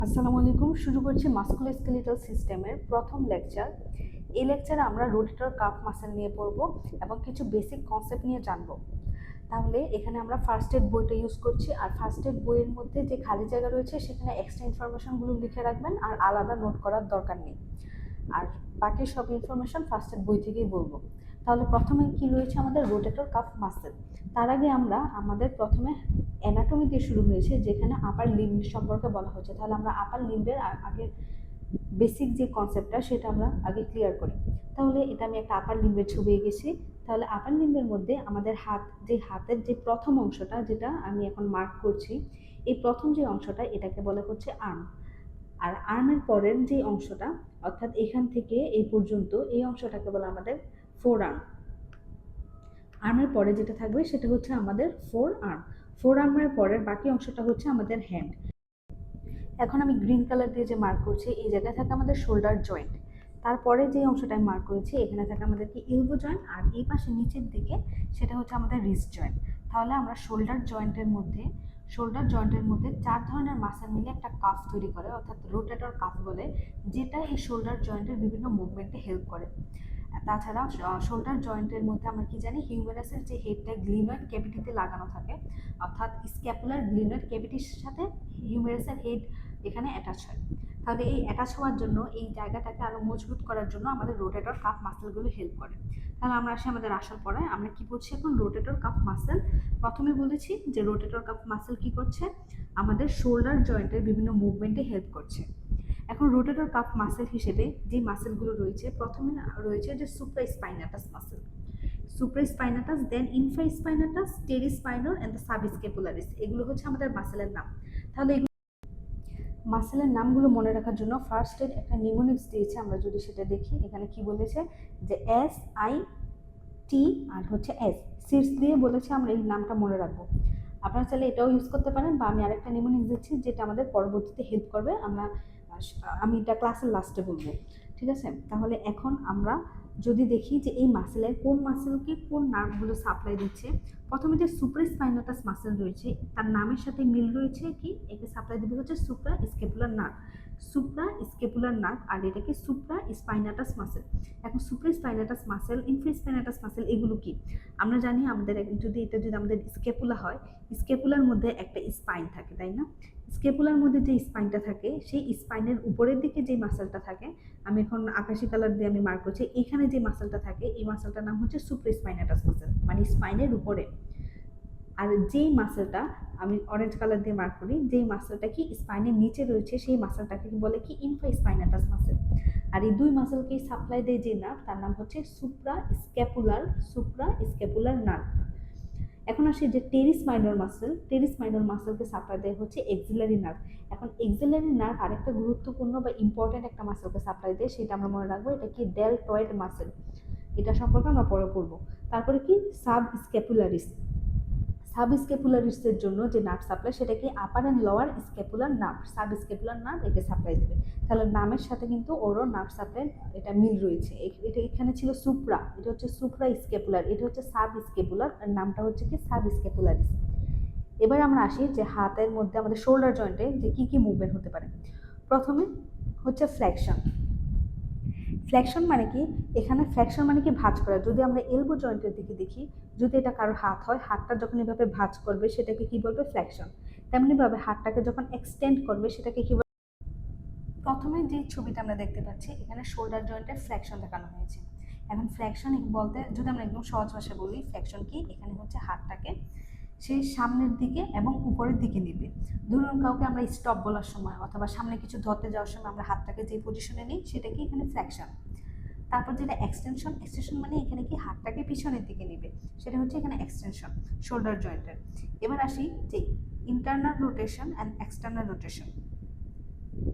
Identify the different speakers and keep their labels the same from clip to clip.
Speaker 1: আসসালামু আলাইকুম। শুরু করছি মাস্কুলোস্কেলেটাল সিস্টেমের প্রথম লেকচার। এই লেকচারে আমরা রোটেটর কাফ মাসেল নিয়ে পড়ব এবং কিছু বেসিক কনসেপ্ট নিয়ে জানব। তাহলে এখানে আমরা ফার্স্ট এড বইটা ইউজ করছি, আর ফার্স্ট এড বইয়ের মধ্যে যে খালি জায়গা রয়েছে সেখানে এক্সট্রা ইনফরমেশনগুলো লিখে রাখবেন, আর আলাদা নোট করার দরকার নেই। আর বাকি সব ইনফরমেশন ফার্স্ট এড বই থেকেই বলবো। তাহলে প্রথমে কি রয়েছে আমাদের রোটেটর কাফ মাসেল। তার আগে আমরা আমাদের প্রথমে অ্যানাটমি দিয়ে শুরু হয়েছে, যেখানে আপার লিম্ব সম্পর্কে বলা হচ্ছে। তাহলে আমরা আপার লিম্বের আগে বেসিক যে কনসেপ্টটা সেটা আমরা আগে ক্লিয়ার করি। তাহলে এটা আমি একটা আপার লিম্বের ছবি এঁকেছি। তাহলে আপার লিম্বের মধ্যে আমাদের হাতের যে প্রথম অংশটা, যেটা আমি এখন মার্ক করছি, এই প্রথম যে অংশটা এটাকে বলা হচ্ছে আর্ম। আর আর্মের পরের যে অংশটা, অর্থাৎ এখান থেকে এই পর্যন্ত, এই অংশটাকে বলা আমাদের ফোর আর্ম। আর্মের পরে যেটা থাকবে সেটা হচ্ছে আমাদের ফোর আর্ম। ফোর আর্মের পরের বাকি অংশটা হচ্ছে আমাদের হ্যান্ড। এখন আমি গ্রিন কালার দিয়ে যে মার্ক করছি, এই জায়গায় থাকে আমাদের শোল্ডার জয়েন্ট। তারপরে যে অংশটা আমি মার্ক করেছি এখানে থাকে আমাদের কি এলবো জয়েন্ট, আর এই পাশে নিচের দিকে সেটা হচ্ছে আমাদের রিস্ট জয়েন্ট। তাহলে আমরা শোল্ডার জয়েন্টের মধ্যে চার ধরনের মাসেল মিলে একটা কাফ তৈরি করে, অর্থাৎ রোটেটর কাফ বলে, যেটা এই শোল্ডার জয়েন্টের বিভিন্ন মুভমেন্টে হেল্প করে। তাছাড়া শোল্ডার জয়েন্টের মধ্যে আমরা কি জানি, হিউমেরাসের যে হেডটা গ্লিনয়েড ক্যাভিটিতে লাগানো থাকে, অর্থাৎ স্ক্যাপুলার গ্লিনয়েড ক্যাভিটির সাথে হিউমেরাসের হেড এখানে অ্যাটাচ হয়। তাহলে এই অ্যাটাচ হওয়ার জন্য, এই জায়গাটাকে আরো মজবুত করার জন্য আমাদের রোটেটর কাফ মাসেলগুলো হেল্প করে। তাহলে আমরা আসি আমাদের আসার পরে আমরা কি করছি এখন, রোটেটর কাফ মাসেল। প্রথমে বলেছি যে রোটেটর কাফ মাসেল কি করছে, আমাদের শোল্ডার জয়েন্টের বিভিন্ন মুভমেন্টে হেল্প করছে। এখন রোটেটর কাফ মাসেল হিসেবে যে মাসেলগুলো রয়েছে, প্রথমে রয়েছে যে supraspinatus muscle, supraspinatus, then infraspinatus, টেরিস্পাইনার এন্ড দ্য সাবস্ক্যাপুলারিস। এগুলো হচ্ছে আমাদের মাসেলের নাম। তাহলে মাসেলের নামগুলো মনে রাখার জন্য ফার্স্ট এড একটা নিউমোনিক্স দিয়েছে, আমরা যদি সেটা দেখি এখানে কি বলেছে, যে SIT আর হচ্ছে S সিটস দিয়ে বলেছে আমরা এই নামটা মনে রাখবো। আপনারা চাইলে এটাও ইউজ করতে পারেন, বা আমি আরেকটা নিউমোনিক্স দিচ্ছি যেটা আমাদের পরবর্তীতে হেল্প করবে, আমি এটা ক্লাসের লাস্টে বলবো। ঠিক আছে, তাহলে এখন আমরা যদি দেখি যে এই মাসেলের কোন মাসেলকে কোন নার্ভগুলো সাপ্লাই দিচ্ছে। প্রথমে যে সুপ্রাস্পাইনাটাস মাসেল রয়েছে, তার নামের সাথে মিল রয়েছে কি, একে সাপ্লাই দিবে হচ্ছে সুপ্রা স্কেপুলার নার্ভ, সুপ্রা স্কেপুলার নার্ভ, আর এটাকে সুপ্রা স্পাইনাটাস মাসেল। এখন সুপ্রা স্পাইনাটাস মাসেল, ইনফ্রাস্পাইনাটাস মাসেল, এগুলো কি আমরা জানি। আমাদের যদি আমাদের স্কেপুলা হয়, স্কেপুলার মধ্যে একটা স্পাইন থাকে, তাই না? স্কেপুলার মধ্যে যে স্পাইনটা থাকে, সেই স্পাইনের উপরের দিকে যে মাসেলটা থাকে, আমি এখন আকাশি কালার দিয়ে আমি মার্ক করছি, এখানে যে মাসেলটা থাকে এই মাসেলটার নাম হচ্ছে সুপ্রাস্পাইনাটাস মাসেল, মানে স্পাইনের উপরে। আর যেই মাসেলটা আমি অরেঞ্জ কালার দিয়ে মার্ক করি, যেই মাসেলটা কি স্পাইনের নিচে রয়েছে, সেই মাসেলটাকে বলে কি ইনফ্রাস্পাইনাটাস মাসেল। আর এই দুই মাসেলকে সাপ্লাই দেয় যে নার্ভ, তার নাম হচ্ছে সুপ্রা স্ক্যাপুলার নার্ভ। এখন আসি যে টেরিস মাইনর মাসেলকে সাপ্লাই দেয় হচ্ছে এক্সিলারি নার্ভ। এখন এক্সিলারি নার্ভ আরেকটা গুরুত্বপূর্ণ বা ইম্পর্টেন্ট একটা মাসেলকে সাপ্লাই দেয়, সেটা আমরা মনে রাখবো, এটা কি ডেলটয়েড মাসেল। এটা সম্পর্কে আমরা পরে পড়বো। তারপরে কি সাবস্ক্যাপুলারিসের জন্য যে নার্ভ সাপ্লাই, সেটা কি upper and lower scapular nerve, subscapular nerve একে সাপ্লাই দেবে। তাহলে নামের সাথে কিন্তু ওরও নার্ভ সাপ্লাই এটা মিল রয়েছে। এটা এখানে ছিল সুপ্রা, এটা হচ্ছে সুপ্রা স্ক্যাপুলার, এটা হচ্ছে সাব স্ক্যাপুলার, আর নামটা হচ্ছে কি সাবস্ক্যাপুলারিস। এবার আমরা আসি যে হাতের মধ্যে আমাদের শোল্ডার জয়েন্টে যে কি কি মুভমেন্ট হতে পারে। প্রথমে হচ্ছে ফ্লেকশন। ফ্লেকশন মানে কি, এখানে ফ্লেকশন মানে কি ভাঁজ করা। যদি আমরা এলবো জয়েন্টের দিকে দেখি, যদি এটা কারো হাত হয়, হাতটা যখন এভাবে ভাঁজ করবে সেটাকে কি বলবে, ফ্লেকশন। তেমনি ভাবে হাতটাকে যখন এক্সটেন্ড করবে সেটাকে কি বলবে। প্রথমে যে ছবিটা আমরা দেখতে পাচ্ছি, এখানে শোল্ডার জয়েন্টের ফ্লেকশন দেখানো হয়েছে। এখন ফ্লেকশন বলতে যদি আমরা একদম সহজ ভাষায় বলি, ফ্লেকশন কি, এখানে হচ্ছে হাতটাকে সে সামনের দিকে এবং উপরের দিকে নিবে। ধরুন কাউকে আমরা স্টপ বলার সময় অথবা সামনে কিছু ধরতে যাওয়ার সময় আমরা হাতটাকে যে পজিশনে নিই, সেটা কি এখানে ফ্লেকশন। তারপর যেটা এক্সটেনশন মানে এখানে কি হাতটাকে পিছনের দিকে নিবে, সেটা হচ্ছে এখানে এক্সটেনশন শোল্ডার জয়েন্টের। এবার আসি যে internal rotation and external rotation.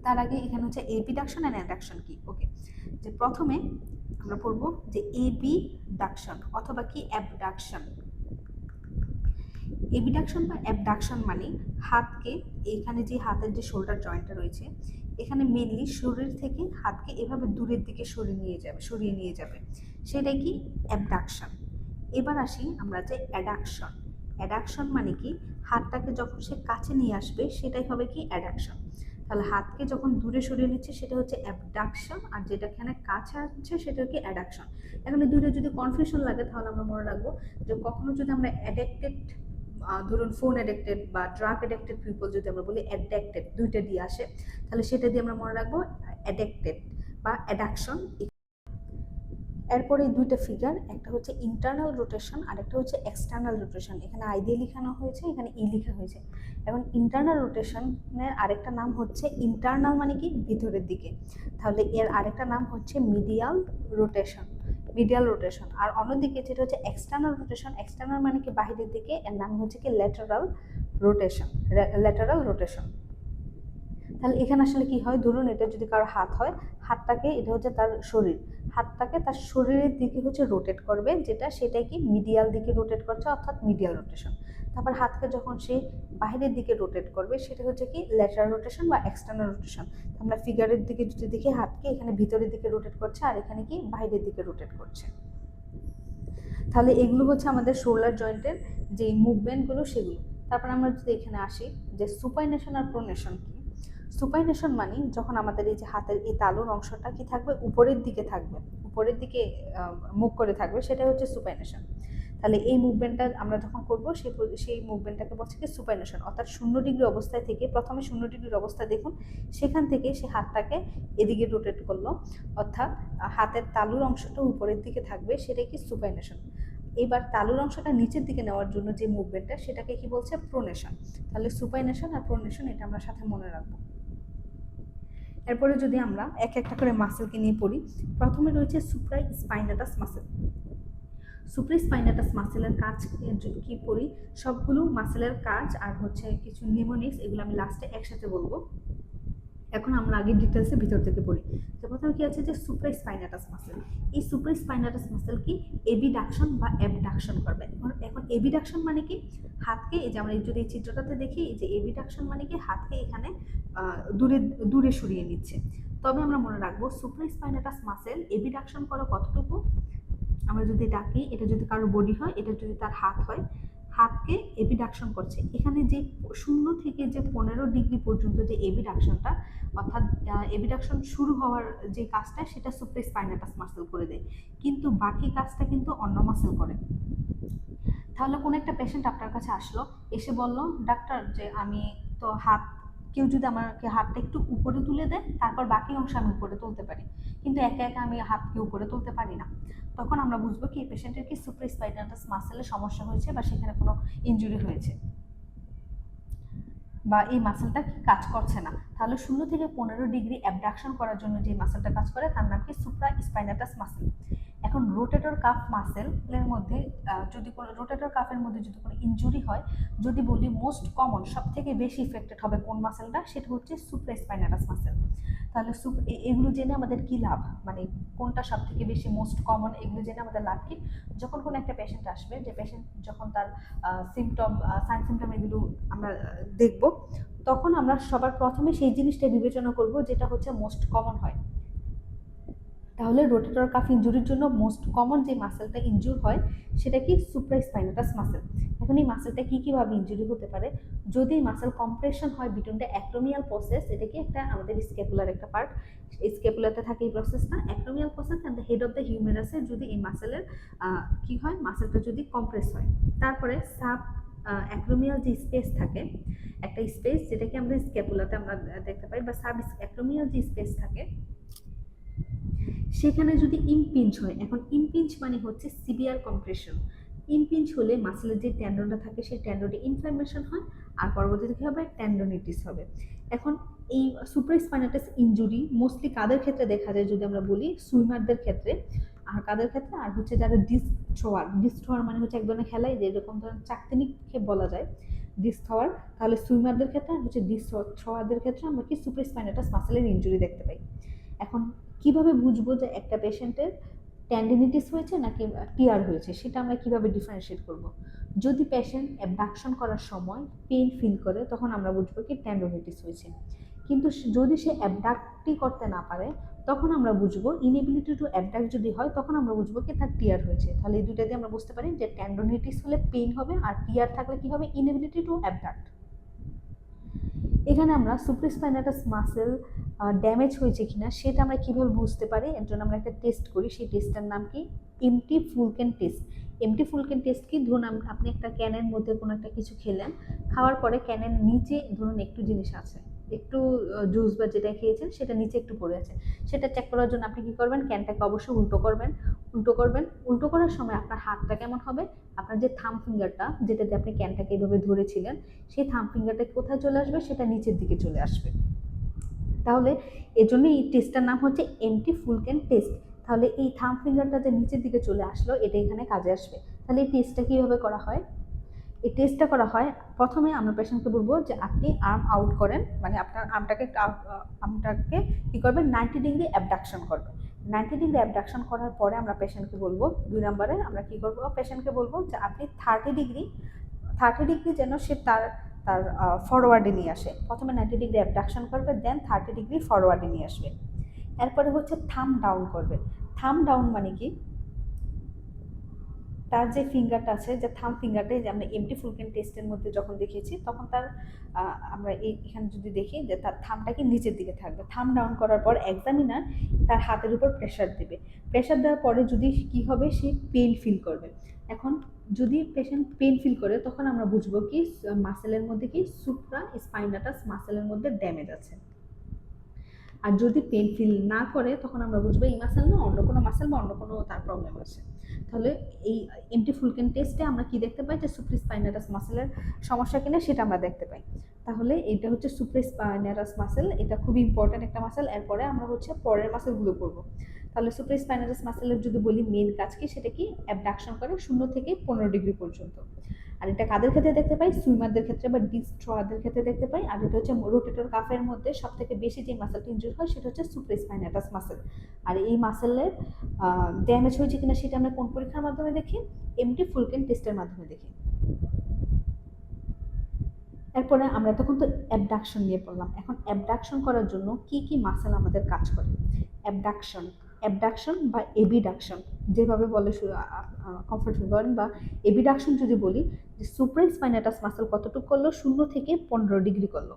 Speaker 1: তার আগে এখানে হচ্ছে এবিডাকশন অ্যান্ড অ্যাডাকশন কি। ওকে, যে প্রথমে আমরা পড়বো যে এবিডাকশন অথবা কি অ্যাবডাকশন। এবিডাকশন বা অ্যাবডাকশন মানে হাতকে, এখানে যে হাতের যে শোল্ডার জয়েন্টটা রয়েছে, এখানে মেনলি শরীর থেকে হাতকে এভাবে দূরের দিকে সরিয়ে নিয়ে যাবে, সেটাই কি অ্যাবডাকশন। এবার আসি আমরা যে অ্যাডাকশন। অ্যাডাকশন মানে কি, হাতটাকে যখন সে কাছে নিয়ে আসবে সেটাই হবে কি অ্যাডাকশন। তাহলে হাতকে যখন দূরে সরিয়ে নিচ্ছে সেটা হচ্ছে অ্যাবডাকশন, আর যেটা এখানে কাছে আছে সেটা হচ্ছে অ্যাডাকশন। এখন এই দুটো যদি কনফিউশন লাগে তাহলে আমরা মনে রাখবো যে কখনো যদি আমরা অ্যাডিক্টেড, ধরুন ফোন অ্যাডিক্টেড বা ড্রাগ অ্যাডিক্টেড পিপল যদি আমরা বলি অ্যাডিক্টেড দুইটা দিয়ে আসে, তাহলে সেটা দিয়ে আমরা মনে রাখবো অ্যাডিক্টেড বা অ্যাডাকশন। এরপরে দুইটা ফিগার, একটা হচ্ছে ইন্টারনাল রোটেশন আর একটা হচ্ছে এক্সটার্নাল রোটেশন। এখানে আই দিয়ে লেখানো হয়েছে, এখানে ই লেখা হয়েছে। এখন ইন্টারনাল রোটেশনের আরেকটা নাম হচ্ছে ইন্টারনাল মানে কি ভিতরের দিকে, তাহলে এর আরেকটা নাম হচ্ছে মিডিয়াল রোটেশন, মিডিয়াল রোটেশন। আর অন্যদিকে যেটা হচ্ছে এক্সটার্নাল রোটেশন, এক্সটার্নাল মানে কি বাহিরের দিকে, এর নাম হচ্ছে কি ল্যাটারাল রোটেশন, ল্যাটারাল রোটেশন। তাহলে এখানে আসলে কি হয়, ধরুন এটা যদি কারো হাত হয়, হাতটাকে, এটা হচ্ছে তার শরীর, হাতটাকে তার শরীরের দিকে হচ্ছে রোটেট করবে, যেটা সেটাই কি মিডিয়াল দিকে রোটেট করছে, অর্থাৎ মিডিয়াল রোটেশন। তারপর হাতকে যখন সে বাইরের দিকে রোটেট করবে সেটা হচ্ছে কি ল্যাটারাল রোটেশন বা এক্সটার্নাল রোটেশন। আমরা ফিগারের দিকে যদি দেখি, হাতকে এখানে ভিতরের দিকে রোটেট করছে আর এখানে কি বাইরের দিকে রোটেট করছে। তাহলে এগুলো হচ্ছে আমাদের শোল্ডার জয়েন্টের যে মুভমেন্টগুলো সেগুলো। তারপর আমরা যদি এখানে আসি যে সুপাইনেশন আর প্রোনেশন কি। সুপাইনেশন মানে যখন আমাদের এই যে হাতের এই তালুর অংশটা কি থাকবে, উপরের দিকে থাকবে, উপরের দিকে মুখ করে থাকবে, সেটা হচ্ছে সুপাইনেশন। তাহলে এই মুভমেন্টটা আমরা যখন করবো সেই মুভমেন্টটাকে বলছে কি সুপাইনেশন, অর্থাৎ 0 ডিগ্রি অবস্থায় থেকে, প্রথমে 0 ডিগ্রির অবস্থায় দেখুন, সেখান থেকে সে হাতটাকে এদিকে রোটেট করলো, অর্থাৎ হাতের তালুর অংশটা উপরের দিকে থাকবে, সেটাই কি সুপাইনেশন। এবার তালুর অংশটা নিচের দিকে নেওয়ার জন্য যে মুভমেন্টটা, সেটাকে কি বলছে প্রোনেশন। তাহলে সুপাইনেশন আর প্রোনেশন এটা আমরা সাথে মনে রাখবো। এরপরে যদি আমরা এক একটা করে মাসেলকে নিয়ে পড়ি, প্রথমে রয়েছে সুপ্রাই স্পাইনাটাস মাসেল। সুপ্রাই স্পাইনাটাস মাসেলের কাজ যদি কি পড়ি, সবগুলো মাসেলের কাজ আর হচ্ছে কিছু নিউমোনিক্স, এগুলো আমি লাস্টে একসাথে বলবো। এখন আমরা আগে ডিটেলসে ভিতর থেকে পড়ি। তো প্রথমে কি আছে যে সুপ্রাই স্পাইনাটাস মাসেল। এই সুপ্রাই স্পাইনাটাস মাসেল কি এবিডাকশন বা অ্যাবডাকশন করবে। এখন এবিডাকশন মানে কি, হাতকে, এই যে আমরা যদি এই চিত্রটাতে দেখি, এই যে এবিডাকশন মানে কি হাতকে এখানে দূরে দূরে সরিয়ে নিচ্ছে। তবে আমরা মনে রাখবো সুপ্রাই স্পাইনাটাস মাসেল এবিডাকশন করো কতটুকু, আমরা যদি ডাকি, এটা যদি কারো বডি হয়, এটা যদি তার হাত হয়, হাতকে এবিডাকশন করছে। এখানে যে 0 থেকে যে 15 ডিগ্রি পর্যন্ত যে এবিডাকশনটা, অর্থাৎ এবিডাকশন শুরু হওয়ার যে কাজটা, সেটা সুপ্রাই স্পাইনাটাস মাসেল করে দেয়, কিন্তু বাকি কাজটা কিন্তু অন্য মাসেল করে। তাহলে কোন একটা পেশেন্ট আপনার কাছে আসলো, এসে বলল, ডাক্তার যে আমি তো হাত, কেউ যদি আমাকে হাতটা একটু উপরে তুলে দেয়, তারপর বাকি অংশ আমি উপরে তুলতে পারি, কিন্তু একা একা আমি হাতকে উপরে তুলতে পারি না, তখন আমরা বুঝবো কি এই পেশেন্টের কি সুপ্রাই স্পাইনাটাস মাসেলের সমস্যা হয়েছে বা সেখানে কোনো ইনজুরি হয়েছে বা এই মাসেলটা কাজ করছে না। তাহলে 0 থেকে 15 ডিগ্রি অ্যাবডাকশন করার জন্য যে মাসেলটা কাজ করে তার নাম কি সুপ্রা স্পাইনাটাস মাসেল। এখন রোটেটর কাফ মাসেলের মধ্যে যদি কোনো রোটেটর কাফের মধ্যে যদি কোনো ইনজুরি হয়, যদি বলি মোস্ট কমন, সব থেকে বেশি ইফেক্টেড হবে কোন মাসেলটা, সেটা হচ্ছে সুপ্রা স্পাইনাটাস মাসেল। তাহলে এগুলো জেনে আমাদের কি লাভ, মানে কোনটা সব থেকে বেশি মোস্ট কমন, এগুলো জেনে আমাদের লাভ কি, যখন কোনো একটা পেশেন্ট আসবে, যে পেশেন্ট যখন তার সিমটম, সাইন সিমটম এগুলো আমরা দেখব, তখন আমরা সবার প্রথমে সেই জিনিসটা বিবেচনা করব যেটা হচ্ছে মোস্ট কমন হয়। তাহলে রোটেটর কাফ ইনজুরির জন্য মোস্ট কমন যে মাসেলটা ইনজুর হয় সেটা কি সুপ্রা স্পাইনাটাস মাসেল। এখন এই মাসেলটা কি কিভাবে ইনজুরি হতে পারে, যদি মাসেল কম্প্রেশন হয় বিটুইন দ্য অ্যাক্রোমিয়াল প্রসেস, এটা কি একটা আমাদের স্ক্যাপুলার একটা পার্ট, স্ক্যাপুলাতে থাকে এই প্রসেসটা, acromial process and the head of the হিউমেরাসে যদি এই মাসেলের কি হয়, মাসেলটা যদি কম্প্রেস হয়, তারপরে সাব অ্যাক্রোমিয়াল যে স্পেস থাকে, একটা স্পেস যেটাকে আমরা স্ক্যাপুলাতে আমরা দেখতে পাই, বা সাব অ্যাক্রোমিয়াল যে স্পেস থাকে, সেখানে যদি ইমপিঞ্চ হয়, এখন ইমপিঞ্চ মানে হচ্ছে সিভিয়ার কম্প্রেশন, ইমপিঞ্চ হলে মাসেলের যে ট্যান্ডনটা থাকে সেই ট্যান্ডনে ইনফ্লামেশন হয়, আর পরবর্তীতে কি হবে, ট্যান্ডোনিটিস হবে। এখন এই সুপ্রা স্পাইনাটাস ইনজুরি মোস্টলি কাদের ক্ষেত্রে দেখা যায় যদি আমরা বলি, সুইমারদের ক্ষেত্রে, আর কাদের ক্ষেত্রে, আর হচ্ছে যারা ডিস্ক থ্রোয়ার, ডিস্ক থ্রোয়ার মানে হচ্ছে এক ধরনের খেলায় যেরকম ধরনের চাকতিনিকে বলা যায় ডিস্ক থ্রোয়ার, তাহলে সুইমারদের ক্ষেত্রে আর হচ্ছে ডিস্ক থ্রোয়ারদের ক্ষেত্রে আমরা কি সুপ্রা স্পাইনাটাস মাসেলের ইনজুরি দেখতে পাই। এখন কিভাবে বুঝবো যে একটা পেশেন্টের ট্যান্ডিনিটিস হয়েছে নাকি টিআর হয়েছে, সেটা আমরা কিভাবে ডিফারেন্সিয়েট করব। যদি পেশেন্ট অ্যাবডাকশন করার সময় পেইন ফিল করে, তখন আমরা বুঝবো কি ট্যান্ডোনিটিস হয়েছে, কিন্তু যদি সে অ্যাবডাক্টই করতে না পারে, তখন আমরা বুঝবো, ইনএবিলিটি টু অ্যাবডাক্ট যদি হয়, তখন আমরা বুঝবো কি তার টিআর হয়েছে। তাহলে এই দুইটা দিয়ে আমরা বুঝতে পারি যে ট্যান্ডোনিটিস হলে পেইন হবে, আর টিআর থাকলে কি হবে, ইনএবিলিটি টু অ্যাবডাক্ট। এখানে আমরা সুপ্রাস্পাইনাটাস মাসেল ড্যামেজ হয়েছে কিনা সেটা আমরা কিভাবে বুঝতে পারি, এর জন্য আমরা একটা টেস্ট করি। সেই টেস্টটার নাম কি? Empty full can test. Empty full can test কি? ধরুন আপনি একটা ক্যানের মধ্যে কোনো একটা কিছু খেলেন, খাওয়ার পরে ক্যানের নিচে ধরুন একটু জিনিস আছে, একটু জুস বা যেটা খেয়েছেন সেটা নিচে একটু পড়ে আছে। সেটা চেক করার জন্য আপনি কি করবেন? ক্যানটাকে অবশ্যই উল্টো করার সময় আপনার হাতটা কেমন হবে? আপনার যে থাম ফিঙ্গারটা, যেটা দিয়ে আপনি ক্যানটাকে এইভাবে ধরেছিলেন, সেই থাম ফিঙ্গারটা কোথায় চলে আসবে? সেটা নিচের দিকে চলে আসবে। তাহলে এজন্য এই টেস্টটার নাম হচ্ছে এমটি ফুলকেন টেস্ট। তাহলে এই থাম ফিঙ্গারটা যে নিচের দিকে চলে আসলো, এটা এখানে কাজে আসবে। তাহলে এই টেস্টটা কিভাবে করা হয়? এই টেস্টটা করা হয়, প্রথমে আমরা পেশেন্টকে বলবো যে আপনি আর্ম আউট করেন, মানে আপনার আর্মটাকে কি করবেন? 90 ডিগ্রি অ্যাবডাকশন করবেন। 90 ডিগ্রি অ্যাবডাকশন করার পরে আমরা পেশেন্টকে বলবো, 2 নম্বরে আমরা কি করবো? পেশেন্টকে বলবো যে আপনি 30 ডিগ্রি যেন সে তার তার ফরওয়ার্ডে নিয়ে আসে। প্রথমে 90 ডিগ্রি অ্যাবডাকশন করবে, দেন 30 ডিগ্রি ফরওয়ার্ডে নিয়ে আসবে। এরপরে হচ্ছে থাম ডাউন করবে। থাম ডাউন মানে কি? তার যে ফিঙ্গারটা আছে, যে থাম ফিঙ্গারটা, যে আমরা এমটি ফুলকেন টেস্টের মধ্যে যখন দেখিয়েছি তখন তার আমরা এখানে যদি দেখি যে তার থামটাকে নিচের দিকে থাকবে। থাম ডাউন করার পর এক্সামিনার তার হাতের উপর প্রেশার দেবে। প্রেশার দেওয়ার পরে যদি কি হবে? সে পেন ফিল করবে। এখন যদি পেশেন্ট পেন ফিল করে, তখন আমরা বুঝবো কি মাসেলের মধ্যে কি সুপ্রা স্পাইনাটাস মাসেলের মধ্যে ড্যামেজ আছে। আর যদি পেন ফিল না করে, তখন আমরা বুঝবো এই মাসেল না, অন্য কোনো মাসেল বা অন্য কোনো তার প্রবলেম আছে। তাহলে এই এমটি ফুলকেন টেস্টে আমরা কি দেখতে পাই? যে সুপ্রাস্পাইনাটাস মাসেলের সমস্যা কিনা সেটা আমরা দেখতে পাই। তাহলে এটা হচ্ছে সুপ্রাস্পাইনাটাস মাসেল, এটা খুব ইম্পর্টেন্ট একটা মাসেল। এরপরে আমরা হচ্ছে পরের মাসেলগুলো করবো। তাহলে সুপ্রাস্পাইনাটাস মাসেলের যদি বলি মেন কাজ কি, সেটা কি? অ্যাবডাকশন করে 0 থেকে 15 ডিগ্রি পর্যন্ত। আর এটা কাদের ক্ষেত্রে দেখতে পাই? সুইমারদের ক্ষেত্রে বা ডিস্ট্রয়ারদের ক্ষেত্রে দেখতে পাই। আর এটা হচ্ছে রোটেটর কাফের মধ্যে সব থেকে বেশি যে মাসেলটা ইনজুর হয় সেটা হচ্ছে সুপ্রাস্পাইনাটাস মাসেল। আর এই মাসেলের ড্যামেজ হয়েছে কিনা সেটা আমরা কোন পরীক্ষার মাধ্যমে দেখি? এমটি ফুলকেন টেস্টের মাধ্যমে দেখি। এরপরে আমরা তখন তো অ্যাবডাকশন নিয়ে পড়লাম। এখন অ্যাবডাকশন করার জন্য কি কি মাসেল আমাদের কাজ করে? অ্যাবডাকশন বা এবিডাকশন, যেভাবে বলে কমফর্ট করেন, বা এবিডাকশন যদি বলি যে সুপ্রাস্পাইনাটাস মাসেল কতটুকু করলো? 0 থেকে 15 ডিগ্রি করলো।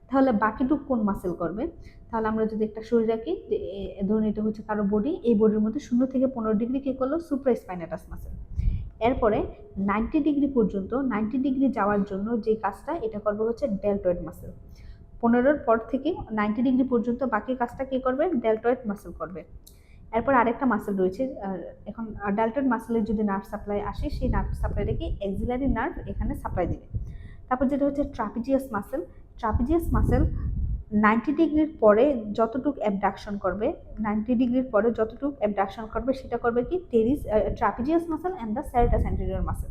Speaker 1: তাহলে বাকিটুকু কোন মাসেল করবে? তাহলে আমরা যদি একটা শরীর রাখি, ধরুন এটা হচ্ছে কারো বডি, এই বডির মধ্যে 0 থেকে 15 ডিগ্রি কি করলো? সুপ্রাস্পাইনাটাস মাসেল। এরপরে 90 ডিগ্রি পর্যন্ত, 90 ডিগ্রি যাওয়ার জন্য যে কাজটা, এটা করবে হচ্ছে ডেলটয়েড মাসেল। 15-র পর থেকে 90 ডিগ্রি পর্যন্ত বাকি কাজটা কে করবে? ডেলটয়েড মাসেল করবে। এরপর আরেকটা মাসেল রয়েছে, এখন ডেলটয়েড মাসেলের যদি নার্ভ সাপ্লাই আসে, সেই নার্ভ সাপ্লাইটা কি? এক্সিলারি নার্ভ এখানে সাপ্লাই দিবে। তারপর যেটা হচ্ছে ট্রাপিজিয়াস মাসেল। ট্রাপিজিয়াস মাসেল 90 ডিগ্রির পরে যতটুকু অ্যাবডাকশন করবে, 90 ডিগ্রির পরে যতটুকু অ্যাবডাকশন করবে সেটা করবে কি? Trapezius muscle and the serratus anterior muscle.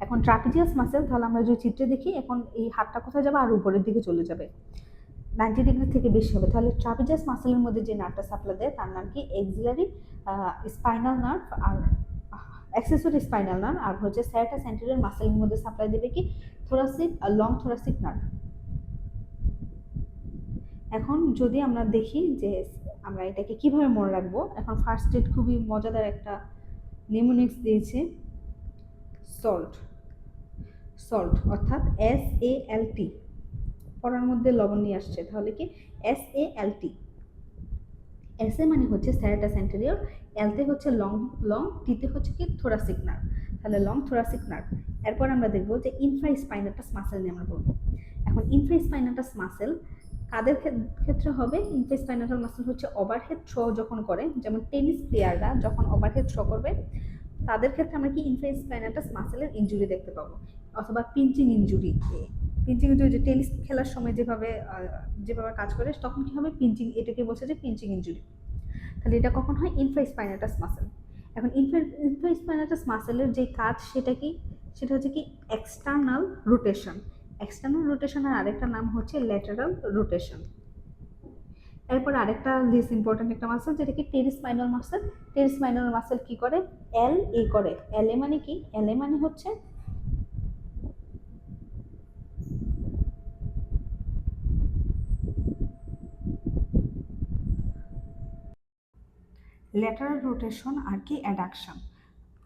Speaker 1: এখন ট্রাপিজিয়াস মাসেল, তাহলে আমরা যদি চিত্রে দেখি, এখন এই হাতটা কোথায় যাবে? আর উপরের দিকে চলে যাবে, 90 ডিগ্রি থেকে বেশি হবে। তাহলে ট্রাপিজিয়াস মাসেলের মধ্যে যে নার্ভটা সাপ্লাই দেয় তার নাম কি? এক্সিলারি স্পাইনাল নার্ভ আর অ্যাক্সেসরি স্পাইনাল নার্ভ। আর হচ্ছে স্যারেটাস অ্যান্টেরিয়র মাসেলের মধ্যে সাপ্লাই দেবে কি? Thoracic long thoracic nerve. এখন যদি আমরা দেখি যে আমরা এটাকে কিভাবে মনে রাখবো, এখন ফার্স্ট এড খুবই মজাদার একটা নিউমোনিক্স দিয়েছে, সল্ট। সল্ট অর্থাৎ SALT, পড়ার মধ্যে লবণ নিয়ে আসছে, তাহলে কি? SALT। এসে মানে হচ্ছে স্যারেটাস অ্যান্টেরিয়র, এলতে হচ্ছে লং লং, টিতে হচ্ছে কি? Thoracic nerve. তাহলে লং থোরাসিক নার্ভ। এরপর আমরা দেখবো যে ইনফ্রাস্পাইনাটাস মাসেল নিয়ে আমরা বলবো। এখন ইনফ্রাস্পাইনাটাস মাসেল কাদের ক্ষেত্রে হবে? ইনফ্রাস্পাইনাটাল মাসেল হচ্ছে ওভারহেড থ্রো যখন করে, যেমন টেনিস প্লেয়াররা যখন ওভারহেড থ্রো করবে, তাদের ক্ষেত্রে আমরা কি? ইনফ্রাস্পাইনাটাস মাসেলের ইনজুরি দেখতে পাবো। অথবা পিঞ্চিং ইনজুরি। পিঞ্চিং ইনজুরি যে টেনিস খেলার সময় যেভাবে যেভাবে কাজ করে, তখন কি হবে? পিঞ্চিং, এটাকে বলছে যে পিঞ্চিং ইনজুরি। তাহলে এটা কখন হয়? ইনফ্রাস্পাইনাটাস মাসেল। এখন ইনফ্রাস্পাইনাটাস মাসেলের যে কাজ, সেটা কি? সেটা হচ্ছে কি? External rotation. এক্সটার্নাল রোটেশনের আরেকটা নাম হচ্ছে ল্যাটারাল রোটেশন। এরপর আরেকটা লিস ইম্পর্টেন্ট একটা মাসেল, যেটা কি? টেরিসপাইনাল মাসেল। টেরিসপাইনাল মাসেল কি করে? LA করে। LA মানে কি? LA মানে হচ্ছে ল্যাটারাল রোটেশন আর কি? অ্যাডাকশন।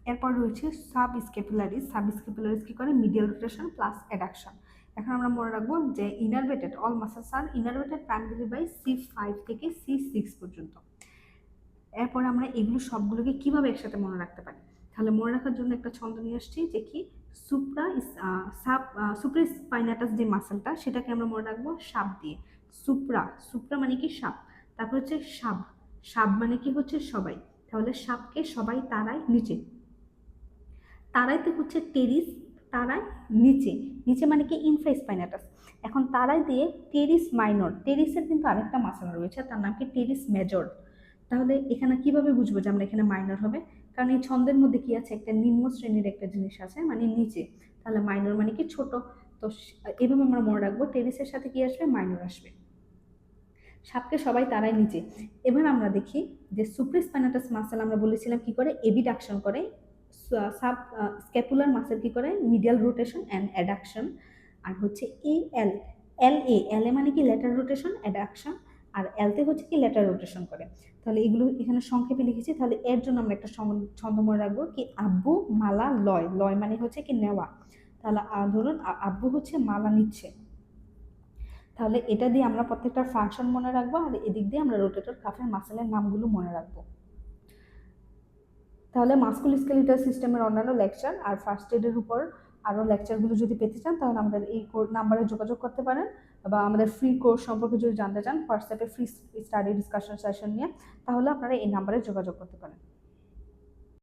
Speaker 1: এরপর রয়েছে সাব স্কেপুলারিস। সাব স্কেপুলারিস কি করে? Medial rotation plus adduction. এখন আমরা মনে রাখবো যে ইনারভেটেড অল মাসেলস আর ইনারভেটেড প্রাইমারিলি বাই C5 থেকে C6 পর্যন্ত। এরপর আমরা এগুলো সবগুলোকে কিভাবে একসাথে মনে রাখতে পারি, তাহলে মনে রাখার জন্য একটা ছন্দ নিয়ে আসছি যে কি সুপ্রাস্পাইনাটাস যে মাসেলটা সেটাকে আমরা মনে রাখবো সাপ দিয়ে। সুপ্রা মানে কি সাপ, তারপর হচ্ছে সাব, সাব মানে কি হচ্ছে সবাই, তাহলে সাপকে সবাই তারাই নিচে, তারাইতে হচ্ছে টেরিস, তারাই নিচে, নিচে মানে কি ইনফ্রাস্পাইনাটাস। এখন তারাই দিয়ে টেরিস মাইনর, টেরিসের কিন্তু আরেকটা মাসেল রয়েছে তার নাম কি টেরিস মেজর। তাহলে এখানে কিভাবে বুঝবো যে আমরা এখানে মাইনর হবে, কারণ এই ছন্দের মধ্যে কি আছে একটা নিম্ন শ্রেণীর একটা জিনিস আছে মানে নিচে, তাহলে মাইনর মানে কি ছোট। তো এভাবে আমরা মনে রাখবো টেরিসের সাথে কি আসবে মাইনর আসবে, সাপকে সবাই তারাই নিচে। এবার আমরা দেখি যে সুপ্রাস্পাইনাটাস মাসেল আমরা বলেছিলাম কি করে এবিডাকশন করে, সাব স্ক্যাপুলার মাসেল কি করে মিডিয়াল রোটেশন অ্যান্ড অ্যাডাকশন, আর হচ্ছে এল এ মানে কি ল্যাটার রোটেশন অ্যাডাকশন, আর এলতে হচ্ছে কি ল্যাটার রোটেশন করে। তাহলে এগুলো এখানে সংক্ষেপে লিখেছি, তাহলে এর জন্য আমরা একটা ছন্দ মনে রাখবো কি আব্বু মালা লয়, লয় মানে হচ্ছে কি নেওয়া, তাহলে ধরুন আব্বু হচ্ছে মালা নিচ্ছে, তাহলে এটা দিয়ে আমরা প্রত্যেকটা ফাংশন মনে রাখবো আর এদিক দিয়ে আমরা রোটেটর কাফের মাসেলের নামগুলো মনে রাখবো। তাহলে মাস্কুলোস্কেলিটাল সিস্টেমের অন্যান্য লেকচার আর ফার্স্ট এডের উপর আরও লেকচারগুলো যদি পেতে চান তাহলে আমাদের এই নাম্বারে যোগাযোগ করতে পারেন, বা আমাদের ফ্রি কোর্স সম্পর্কে যদি জানতে চান হোয়াটসঅ্যাপে ফ্রি স্টাডি ডিসকাশন সেশন নিয়ে, তাহলে আপনারা এই নাম্বারে যোগাযোগ করতে পারেন।